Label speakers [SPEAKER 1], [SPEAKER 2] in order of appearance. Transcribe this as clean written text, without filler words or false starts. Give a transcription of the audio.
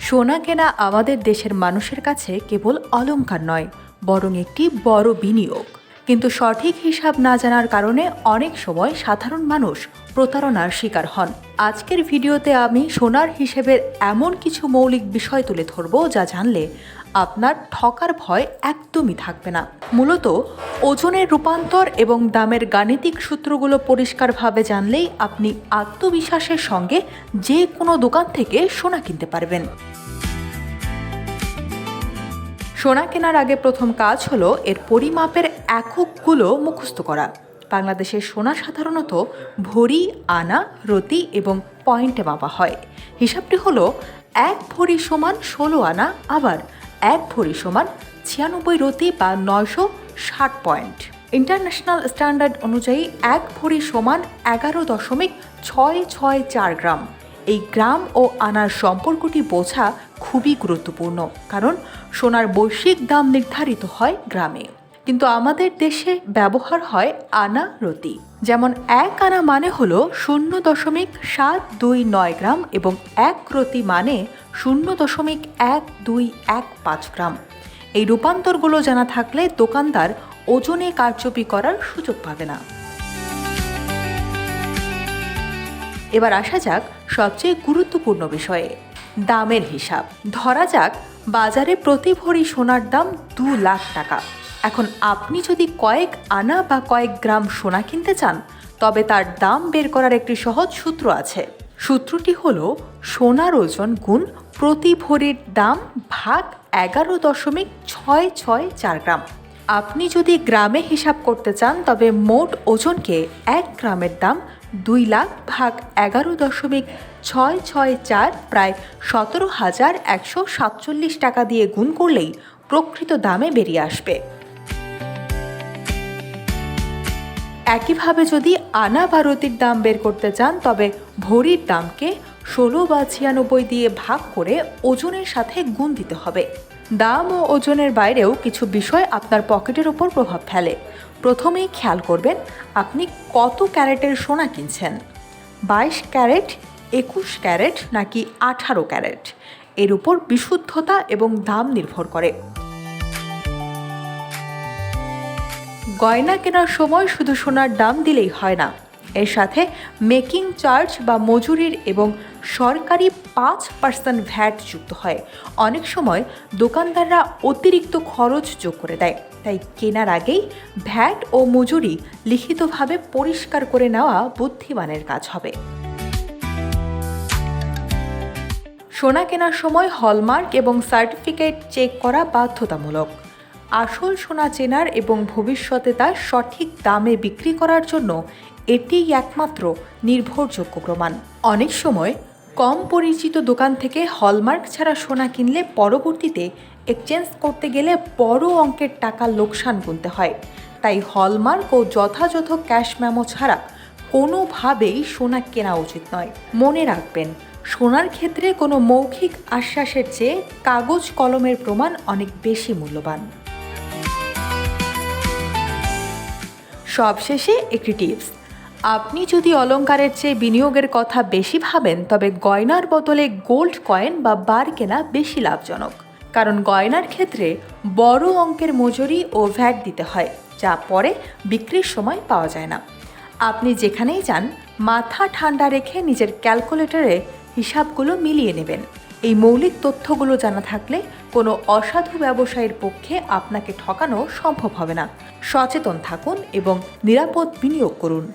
[SPEAKER 1] সোনা কেনা আমাদের দেশের মানুষের কাছে কেবল অলংকার নয়, বরং একটি বড় বিনিয়োগ। কিন্তু সঠিক হিসাব না জানার কারণে অনেক সময় সাধারণ মানুষ প্রতারণার শিকার হন। আজকের ভিডিওতে আমি সোনার হিসেবের এমন কিছু মৌলিক বিষয় তুলে ধরব যা জানলে আপনার ঠকার ভয় একদমই থাকবে না। মূলত ওজনের রূপান্তর এবং দামের গাণিতিক সূত্রগুলো পরিষ্কারভাবে জানলেই আপনি আত্মবিশ্বাসের সঙ্গে যে কোনো দোকান থেকে সোনা কিনতে পারবেন। সোনা কেনার আগে প্রথম কাজ হলো এর পরিমাপের এককগুলো মুখস্থ করা। বাংলাদেশের সোনা সাধারণত ভরি, আনা, রতি এবং পয়েন্টে মাপা হয়। হিসাবটি হলো 1 ভরি সমান 16 আনা, আবার 1 ভরি সমান 96 রতি বা 960 পয়েন্ট। ইন্টারন্যাশনাল স্ট্যান্ডার্ড অনুযায়ী 1 ভরি সমান 11.664 গ্রাম। এই গ্রাম ও আনার সম্পর্কটি বোঝা খুবই গুরুত্বপূর্ণ, কারণ সোনার বৈশ্বিক দাম নির্ধারিত হয় গ্রামে, কিন্তু আমাদের দেশে ব্যবহার হয় আনা, রতি। যেমন 1 আনা মানে হলো 0.729 গ্রাম এবং 1 রতি মানে 0.1215 গ্রাম। এই রূপান্তরগুলো জানা থাকলে দোকানদার ওজনে কারচুপি করার সুযোগ পাবে না। এবার আসা যাক সবচেয়ে গুরুত্বপূর্ণ বিষয়ে, দামের হিসাব। ধরা যাক বাজারে প্রতি ভরি সোনার দাম 2 লাখ টাকা। এখন আপনি যদি কয়েক আনা বা কয়েক গ্রাম সোনা কিনতে চান, তবে তার দাম বের করার একটি সহজ সূত্র আছে। সূত্রটি হলো সোনার ওজন গুণ প্রতি ভরির দাম ভাগ 11.664 গ্রাম। আপনি যদি গ্রামে হিসাব করতে চান, তবে মোট ওজনকে 1 গ্রামের দাম 2 লাখ ভাগ 11.664 প্রায় 17,147 টাকা দিয়ে গুণ করলেই প্রকৃত দামে বেরিয়ে আসবে। একইভাবে যদি আনা বা রতির দাম বের করতে চান, তবে ভরির দামকে 16 বা 96 দিয়ে ভাগ করে ওজনের সাথে গুণ দিতে হবে। দাম ও ওজনের বাইরেও কিছু বিষয় আপনার পকেটের উপর প্রভাব ফেলে। প্রথমেই খেয়াল করবেন আপনি কত ক্যারেটের সোনা কিনছেন। 22 ক্যারেট, 21 ক্যারেট নাকি 18 ক্যারেট, এর উপর বিশুদ্ধতা এবং দাম নির্ভর করে। গয়না কেনার সময় শুধু সোনার দাম দিলেই হয় না, এর সাথে মেকিং চার্জ বা মজুরির এবং সরকারি 5% ভ্যাট যুক্ত হয়। অনেক সময় দোকানদাররা অতিরিক্ত খরচ যোগ করে দেয়, তাই কেনার আগেই ভ্যাট ও মজুরি লিখিতভাবে পরিষ্কার করে নেওয়া বুদ্ধিমানের কাজ হবে। সোনা কেনার সময় হলমার্ক এবং সার্টিফিকেট চেক করা বাধ্যতামূলক। আসল সোনা চেনার এবং ভবিষ্যতে তা সঠিক দামে বিক্রি করার জন্য এটিই একমাত্র নির্ভরযোগ্য প্রমাণ। অনেক সময় কম পরিচিত দোকান থেকে হলমার্ক ছাড়া সোনা কিনলে পরবর্তীতে এক্সচেঞ্জ করতে গেলে বড় অঙ্কের টাকা লোকসান গুনতে হয়। তাই হলমার্ক ও যথাযথ ক্যাশ মেমো ছাড়া কোনোভাবেই সোনা কেনা উচিত নয়। মনে রাখবেন, সোনার ক্ষেত্রে কোনো মৌখিক আশ্বাসের চেয়ে কাগজ কলমের প্রমাণ অনেক বেশি মূল্যবান। সবশেষে একটি টিপস, আপনি যদি অলংকারের চেয়ে বিনিয়োগের কথা বেশি ভাবেন, তবে গয়নার বদলে গোল্ড কয়েন বা বার কেনা বেশি লাভজনক। কারণ গয়নার ক্ষেত্রে বড় অঙ্কের মজুরি ও ভ্যাট দিতে হয়, যা পরে বিক্রির সময় পাওয়া যায় না। আপনি যেখানেই যান, মাথা ঠান্ডা রেখে নিজের ক্যালকুলেটরে হিসাবগুলো মিলিয়ে নেবেন। এই মৌলিক তথ্যগুলো জানা থাকলে কোনো অসাধু ব্যবসায়ীর পক্ষে আপনাকে ঠকানো সম্ভব হবে না। সচেতন থাকুন এবং নিরাপদ বিনিয়োগ করুন।